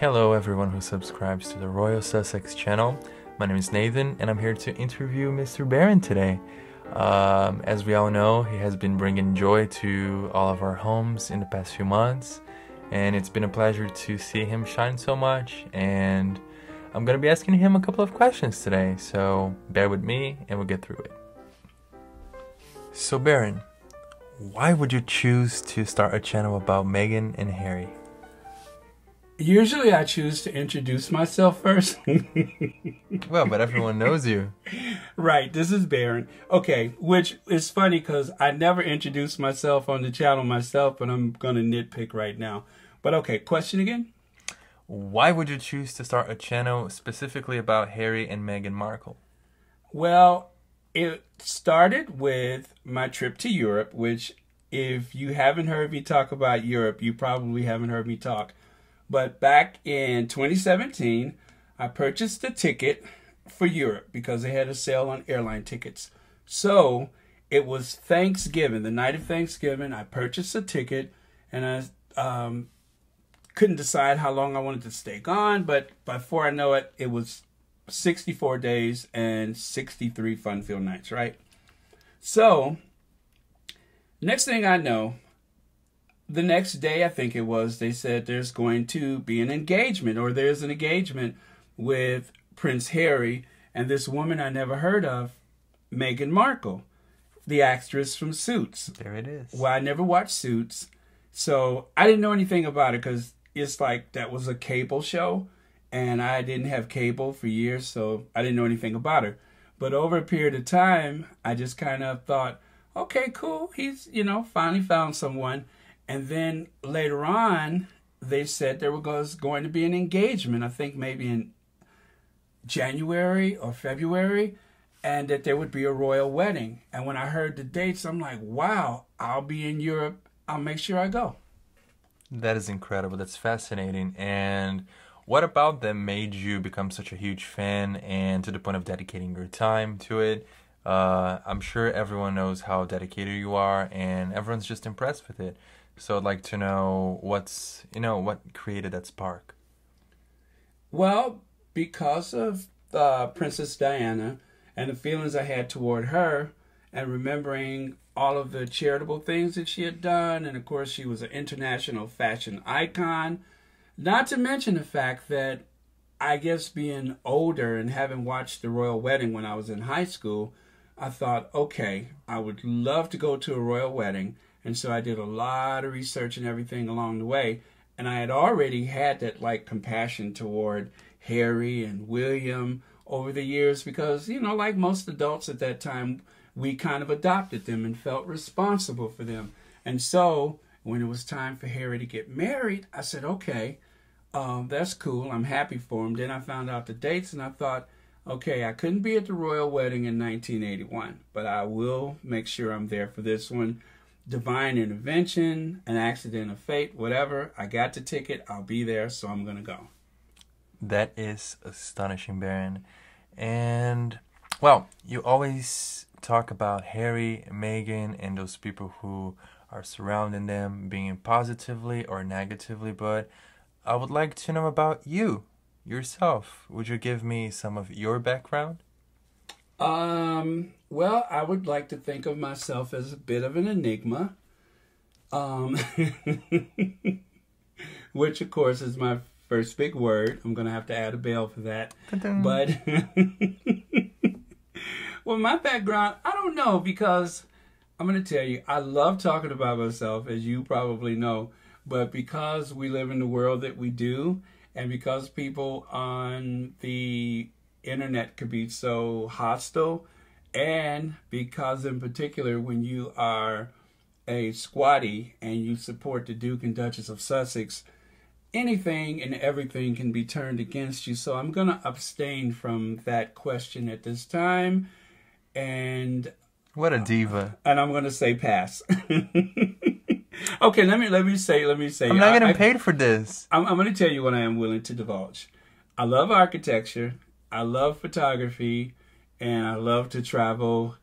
Hello everyone who subscribes to the Royal Sussex channel. My name is Nathan and I'm here to interview Mr. Barron today. As we all know, he has been bringing joy to all of our homes in the past few months, and it's been a pleasure to see him shine so much, and I'm going to be asking him a couple of questions today, so bear with me and we'll get through it. So Barron, why would you choose to start a channel about Meghan and Harry? Usually I choose to introduce myself first. Well, but everyone knows you. Right, this is Barron. Okay, which is funny because I never introduced myself on the channel myself, but I'm going to nitpick right now. But okay, question again? Why would you choose to start a channel specifically about Harry and Meghan Markle? Well, it started with my trip to Europe, which if you haven't heard me talk about Europe, you probably haven't heard me talk. But back in 2017, I purchased a ticket for Europe because they had a sale on airline tickets. So it was Thanksgiving, the night of Thanksgiving. I purchased a ticket and I couldn't decide how long I wanted to stay gone. But before I know it, it was 64 days and 63 fun-filled nights, right? So next thing I know, the next day, I think it was, they said there's going to be an engagement, or there's an engagement with Prince Harry and this woman I never heard of, Meghan Markle, the actress from Suits. There it is. Well, I never watched Suits, so I didn't know anything about it because it's like that was a cable show, and I didn't have cable for years, so I didn't know anything about her. But over a period of time, I just kind of thought, okay, cool, he's, finally found someone. And then later on, they said there was going to be an engagement, I think maybe in January or February, and that there would be a royal wedding. And when I heard the dates, I'm like, wow, I'll be in Europe. I'll make sure I go. That is incredible. That's fascinating. And what about them made you become such a huge fan and to the point of dedicating your time to it? I'm sure everyone knows how dedicated you are, and everyone's just impressed with it. So I'd like to know what created that spark. Well, because of Princess Diana and the feelings I had toward her, and remembering all of the charitable things that she had done, and of course she was an international fashion icon, not to mention the fact that I guess being older and having watched the royal wedding when I was in high school, I thought, okay, I would love to go to a royal wedding. And so I did a lot of research and everything along the way. And I had already had that compassion toward Harry and William over the years because, like most adults at that time, we kind of adopted them and felt responsible for them. And so when it was time for Harry to get married, I said, okay, that's cool. I'm happy for him. Then I found out the dates and I thought, okay, I couldn't be at the royal wedding in 1981, but I will make sure I'm there for this one. Divine intervention, an accident of fate, whatever. I got the ticket. I'll be there, so I'm going to go. That is astonishing, Barron. And, well, you always talk about Harry, Meghan, and those people who are surrounding them being positively or negatively, but I would like to know about you, yourself. Would you give me some of your background? Well, I would like to think of myself as a bit of an enigma, which of course is my first big word. I'm going to have to add a bell for that. Ta-da. But, well, my background, I don't know, because I'm going to tell you, I love talking about myself, as you probably know, but because we live in the world that we do, and because people on the internet could be so hostile, and because in particular when you are a squatty and you support the Duke and Duchess of Sussex, anything and everything can be turned against you. So I'm going to abstain from that question at this time. And what a diva. And I'm going to say pass. Okay, let me say. I'm not getting paid for this. I'm going to tell you what I am willing to divulge. I love architecture. I love photography, and I love to travel,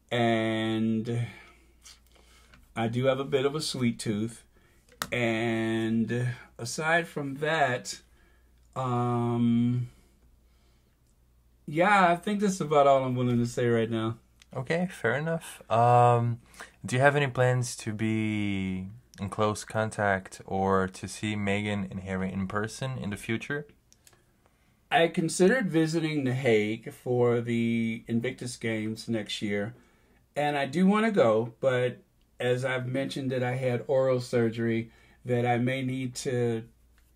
and I do have a bit of a sweet tooth. And aside from that, Um, yeah, I think that's about all I'm willing to say right now. Okay, fair enough. Do you have any plans to be in close contact or to see Meghan and Harry in person in the future? I considered visiting The Hague for the Invictus Games next year, and I do want to go, but as I've mentioned that I had oral surgery, that I may need to,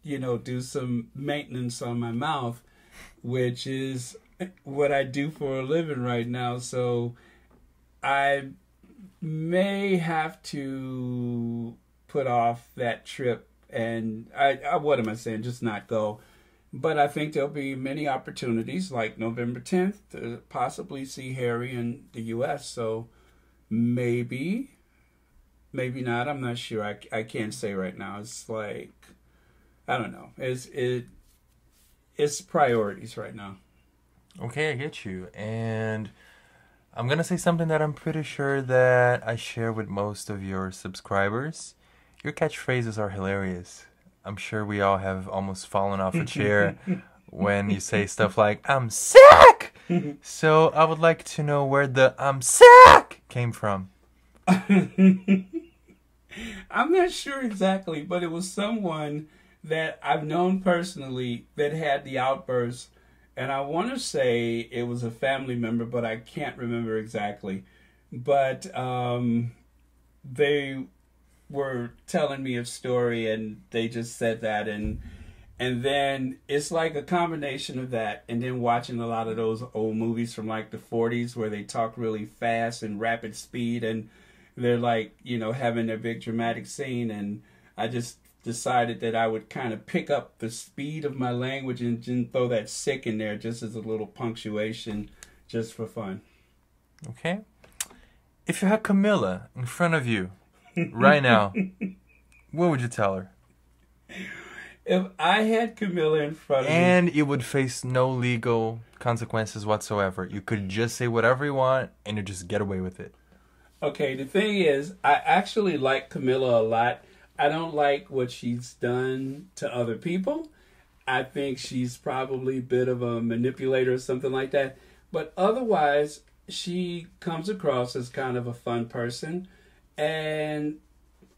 do some maintenance on my mouth, which is what I do for a living right now. So I may have to put off that trip and what am I saying? Just not go. But I think there'll be many opportunities like November 10th to possibly see Harry in the U.S. So maybe, maybe not. I'm not sure. I can't say right now. It's like, I don't know. It's priorities right now. Okay, I get you. And I'm gonna say something that I'm pretty sure that I share with most of your subscribers. Your catchphrases are hilarious. I'm sure we all have almost fallen off a chair when you say stuff like, I'm sick! So I would like to know where the I'm sick came from. I'm not sure exactly, but it was someone that I've known personally that had the outburst. And I want to say it was a family member, but I can't remember exactly. But they were telling me a story and they just said that, and then it's like a combination of that and then watching a lot of those old movies from like the 40s where they talk really fast and rapid speed and they're like, having their big dramatic scene, and I just decided that I would kind of pick up the speed of my language and throw that sick in there just as a little punctuation just for fun. Okay. If you had Camilla in front of you right now, what would you tell her? If I had Camilla in front of me... And you would face no legal consequences whatsoever. You could just say whatever you want and you just get away with it. Okay, the thing is, I actually like Camilla a lot. I don't like what she's done to other people. I think she's probably a bit of a manipulator or something like that. But otherwise, she comes across as kind of a fun person. And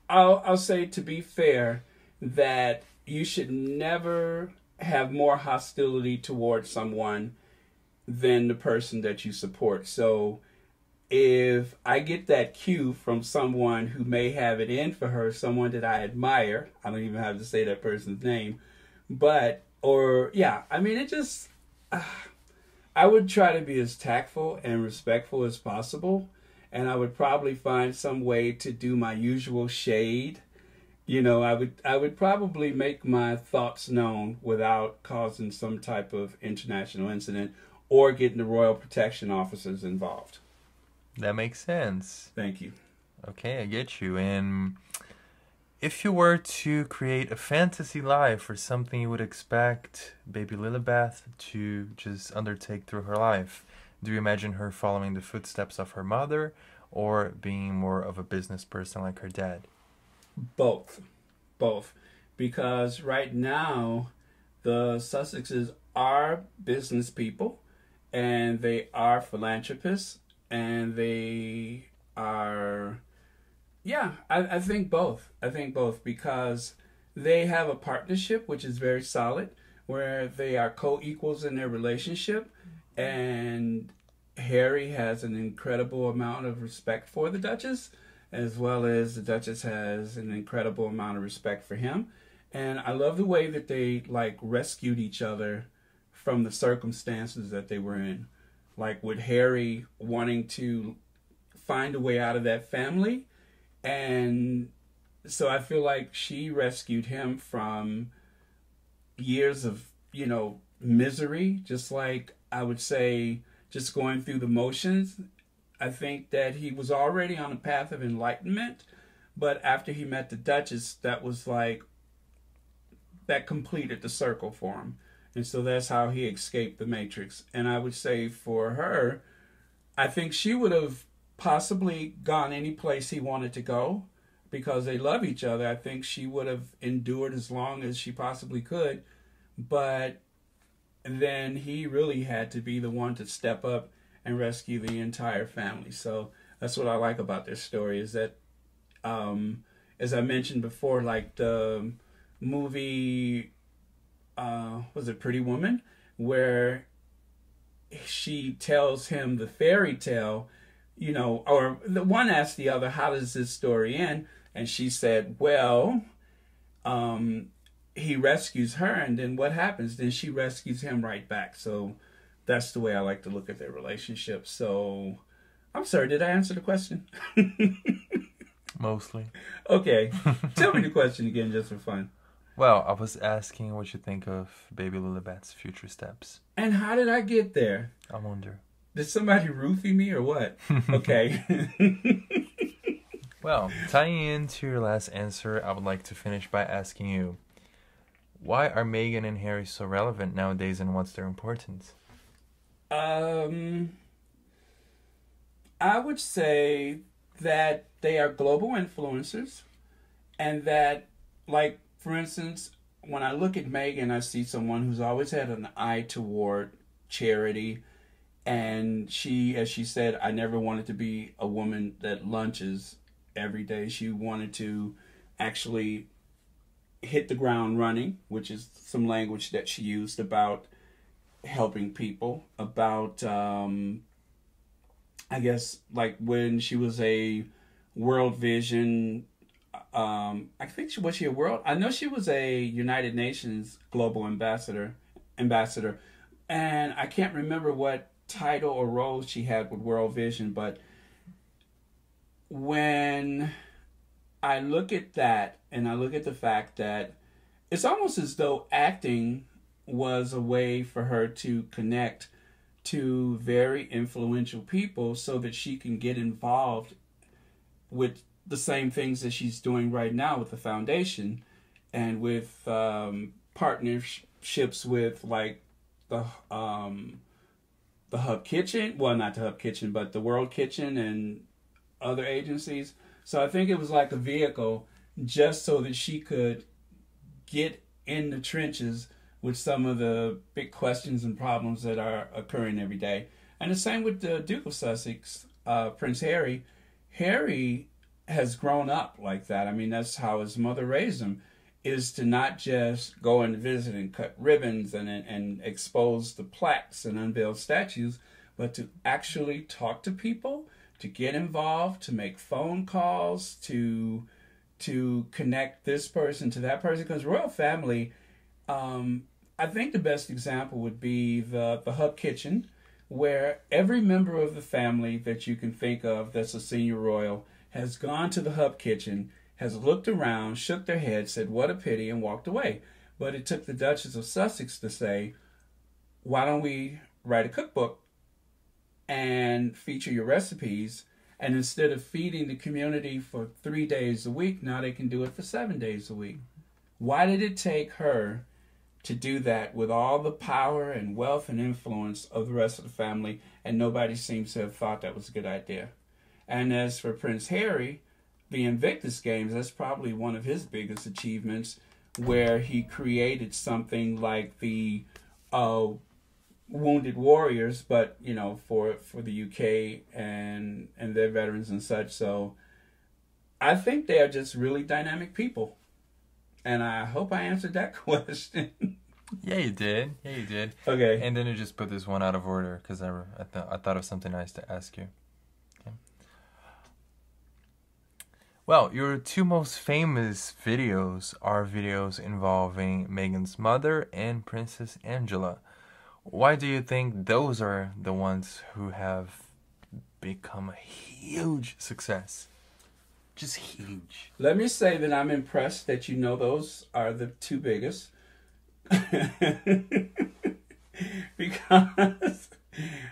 I'll say, to be fair, that you should never have more hostility towards someone than the person that you support. So if I get that cue from someone who may have it in for her, someone that I admire, I don't even have to say that person's name, but, or, yeah, I mean, it just, I would try to be as tactful and respectful as possible, and I would probably find some way to do my usual shade. I would probably make my thoughts known without causing some type of international incident or getting the royal protection officers involved. That makes sense. Thank you. Okay, I get you. And if you were to create a fantasy life or something you would expect baby Lilibeth to just undertake through her life, do you imagine her following the footsteps of her mother or being more of a business person like her dad? Both. Because right now, the Sussexes are business people and they are philanthropists and they are, yeah, I think both. I think both because they have a partnership which is very solid where they are co-equals in their relationship, and Harry has an incredible amount of respect for the Duchess, as well as the Duchess has an incredible amount of respect for him. And I love the way that they rescued each other from the circumstances that they were in. Like with Harry wanting to find a way out of that family. And so I feel like she rescued him from years of, misery, just like I would say, just going through the motions. I think that he was already on a path of enlightenment, but after he met the Duchess, that completed the circle for him. And so that's how he escaped the Matrix. And I would say for her, I think she would have possibly gone any place he wanted to go because they love each other. I think she would have endured as long as she possibly could but then he really had to be the one to step up and rescue the entire family. So that's what I like about this story, is that, as I mentioned before, like the movie, was it Pretty Woman, where she tells him the fairy tale, or the one asked the other, how does this story end? And she said, well, he rescues her, and then what happens? Then she rescues him right back. So that's the way I like to look at their relationship. So I'm sorry, did I answer the question? Mostly. Okay. Tell me the question again, just for fun. Well, I was asking what you think of baby Lilibet's future steps. And how did I get there? I wonder. Did somebody roofie me or what? Okay. Well, tying into your last answer, I would like to finish by asking you, why are Meghan and Harry so relevant nowadays, and what's their importance? I would say that they are global influencers, and that, like, for instance, when I look at Meghan, I see someone who's always had an eye toward charity. And she, as she said, I never wanted to be a woman that lunches every day. She wanted to actually hit the ground running, which is some language that she used about helping people, about, I guess, like when she was a World Vision, I think was she a world? I know she was a United Nations global ambassador, and I can't remember what title or role she had with World Vision, but when I look at that, and I look at the fact that it's almost as though acting was a way for her to connect to very influential people so that she can get involved with the same things that she's doing right now with the foundation, and with partnerships with, like, the Hub Kitchen, well, not the Hub Kitchen, but the World Kitchen and other agencies. So I think it was like a vehicle just so that she could get in the trenches with some of the big questions and problems that are occurring every day. And the same with the Duke of Sussex, Prince Harry. Harry has grown up like that. I mean, that's how his mother raised him, is to not just go and visit and cut ribbons and expose the plaques and unveil statues, but to actually talk to people, to get involved, to make phone calls, to connect this person to that person. Because royal family, I think the best example would be the Hub Kitchen, where every member of the family that you can think of that's a senior royal has gone to the Hub Kitchen, has looked around, shook their head, said, what a pity, and walked away. But it took the Duchess of Sussex to say, why don't we write a cookbook and feature your recipes? And instead of feeding the community for 3 days a week, now they can do it for 7 days a week. Why did it take her to do that with all the power and wealth and influence of the rest of the family, and nobody seems to have thought that was a good idea? And as for Prince Harry, the Invictus Games, that's probably one of his biggest achievements, where he created something like the Wounded Warriors, but, you know, for the UK and their veterans and such. So I think they are just really dynamic people. And I hope I answered that question. Yeah, you did. Yeah, you did. Okay. And then you just put this one out of order because I thought of something nice to ask you. Okay. Well, your two most famous videos are videos involving Meghan's mother and Princess Angela. Why do you think those are the ones who have become a huge success? Just huge. Let me say that I'm impressed that you know those are the two biggest. Because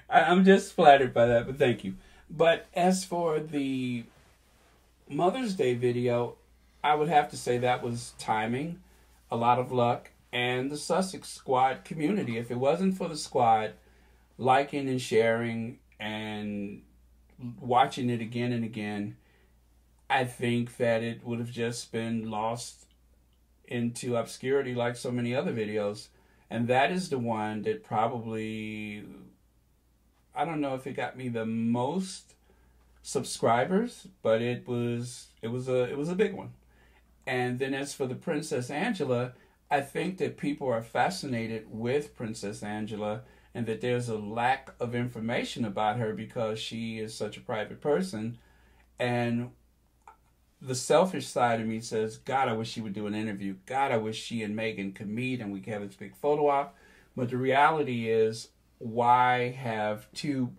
I'm just flattered by that, but thank you. But as for the Mother's Day video, I would have to say that was timing, a lot of luck, and the Sussex Squad community. If it wasn't for the squad liking and sharing and watching it again and again, I think that it would have just been lost into obscurity like so many other videos. And that is the one that probably, I don't know if it got me the most subscribers, but it was a big one. And then as for the Princess Angela, I think that people are fascinated with Princess Angela and that there's a lack of information about her because she is such a private person. And the selfish side of me says, God, I wish she would do an interview. God, I wish she and Meghan could meet and we could have this big photo op. But the reality is, why have two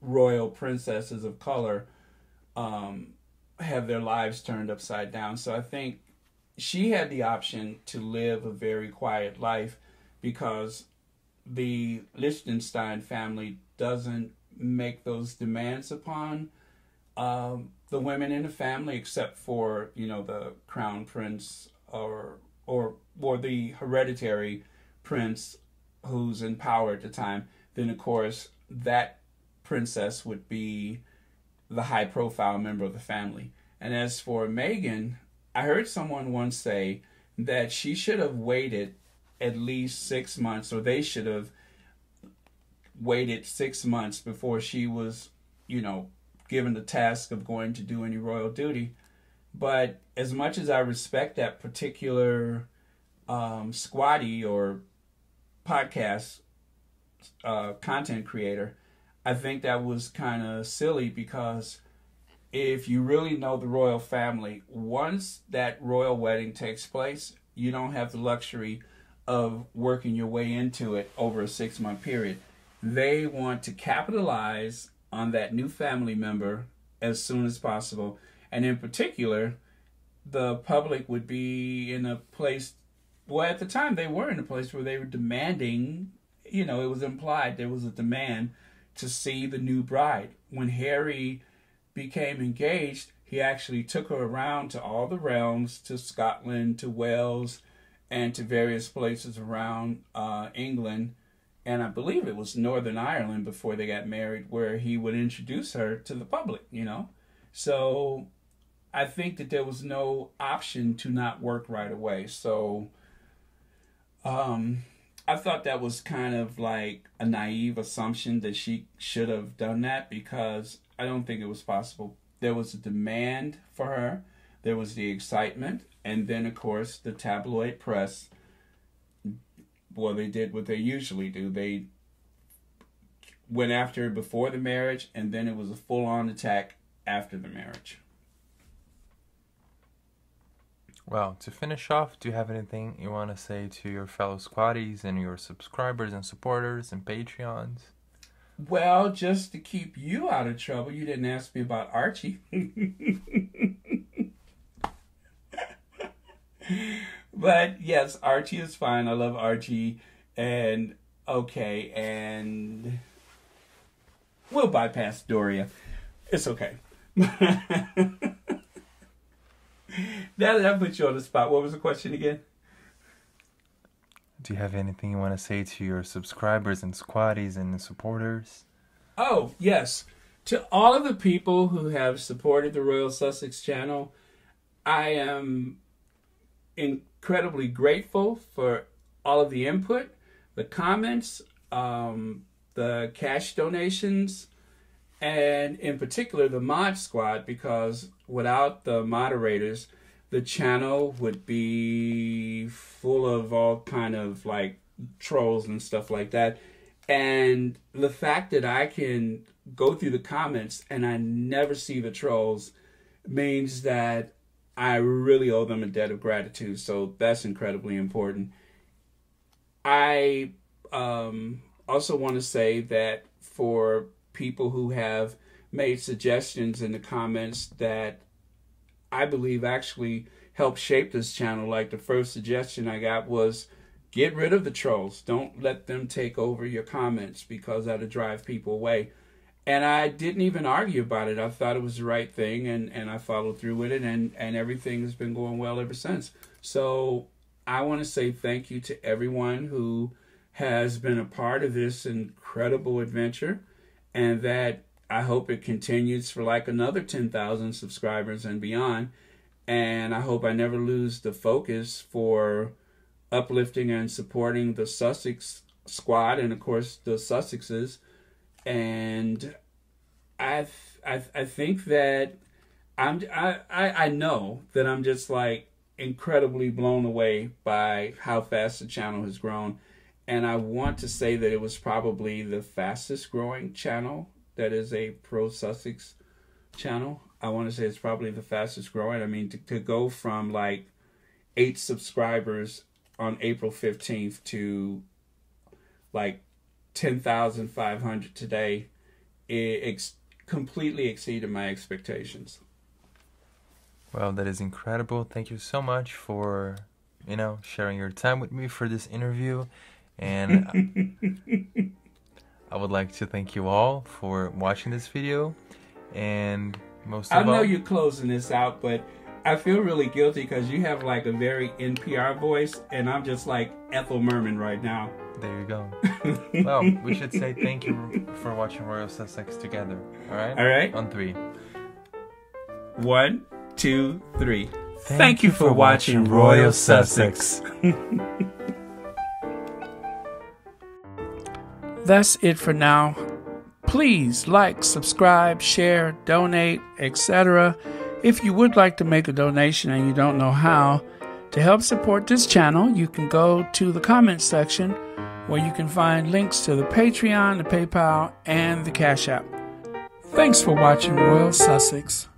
royal princesses of color have their lives turned upside down? So I think she had the option to live a very quiet life because the Liechtenstein family doesn't make those demands upon the women in the family, except for, you know, the crown prince or the hereditary prince who's in power at the time. Then of course that princess would be the high profile member of the family. And as for Meghan, I heard someone once say that she should have waited at least 6 months, or they should have waited 6 months before she was, you know, given the task of going to do any royal duty. But as much as I respect that particular squatty or podcast content creator, I think that was kind of silly because if you really know the royal family, once that royal wedding takes place, you don't have the luxury of working your way into it over a 6-month period. They want to capitalize on that new family member as soon as possible. And in particular, the public would be in a place, well, at the time they were in a place where they were demanding, you know, it was implied there was a demand to see the new bride. When Harry became engaged, he actually took her around to all the realms, to Scotland, to Wales, and to various places around England. And I believe it was Northern Ireland before they got married, where he would introduce her to the public, you know. So I think that there was no option to not work right away. So I thought that was kind of like a naive assumption that she should have done that, because I don't think it was possible. There was a demand for her. There was the excitement. And then, of course, the tabloid press, well, they did what they usually do. They went after her before the marriage, and then it was a full-on attack after the marriage. Well, to finish off, do you have anything you want to say to your fellow squatties and your subscribers and supporters and Patreons? Well, just to keep you out of trouble, you didn't ask me about Archie. But yes, Archie is fine. I love Archie. And okay, and we'll bypass Doria. It's okay. That put you on the spot. What was the question again? Do you have anything you want to say to your subscribers and squatties and supporters? Oh, yes. To all of the people who have supported the Royal Sussex channel, I am incredibly grateful for all of the input, the comments, the cash donations, and in particular the mod squad, because without the moderators, the channel would be full of all kind of like trolls and stuff like that. And the fact that I can go through the comments and I never see the trolls means that I really owe them a debt of gratitude. So that's incredibly important. I also want to say that for people who have made suggestions in the comments that I believe actually helped shape this channel, like the first suggestion I got was, get rid of the trolls. Don't let them take over your comments, because that'll drive people away. And I didn't even argue about it. I thought it was the right thing, and I followed through with it, and everything has been going well ever since. So I want to say thank you to everyone who has been a part of this incredible adventure, and that I hope it continues for like another 10,000 subscribers and beyond. And I hope I never lose the focus for uplifting and supporting the Sussex squad and of course the Sussexes. And I think that I know that I'm just like incredibly blown away by how fast the channel has grown. And I want to say that it was probably the fastest growing channel that is a pro Sussex channel. I want to say it's probably the fastest growing. I mean, to go from like 8 subscribers on April 15th to like 10,500 today, it completely exceeded my expectations. Well, that is incredible. Thank you so much for, sharing your time with me for this interview. And I would like to thank you all for watching this video. And most of all, I know you're closing this out, but I feel really guilty because you have like a very NPR voice, and I'm just like Ethel Merman right now. There you go. Well, we should say thank you for watching Royal Sussex together. All right? All right. On 3. 1, 2, 3. Thank you for watching Royal Sussex. That's it for now. Please like, subscribe, share, donate, etc. If you would like to make a donation and you don't know how, to help support this channel, you can go to the comments section where you can find links to the Patreon, the PayPal, and the Cash App. Thanks for watching Royal Sussex.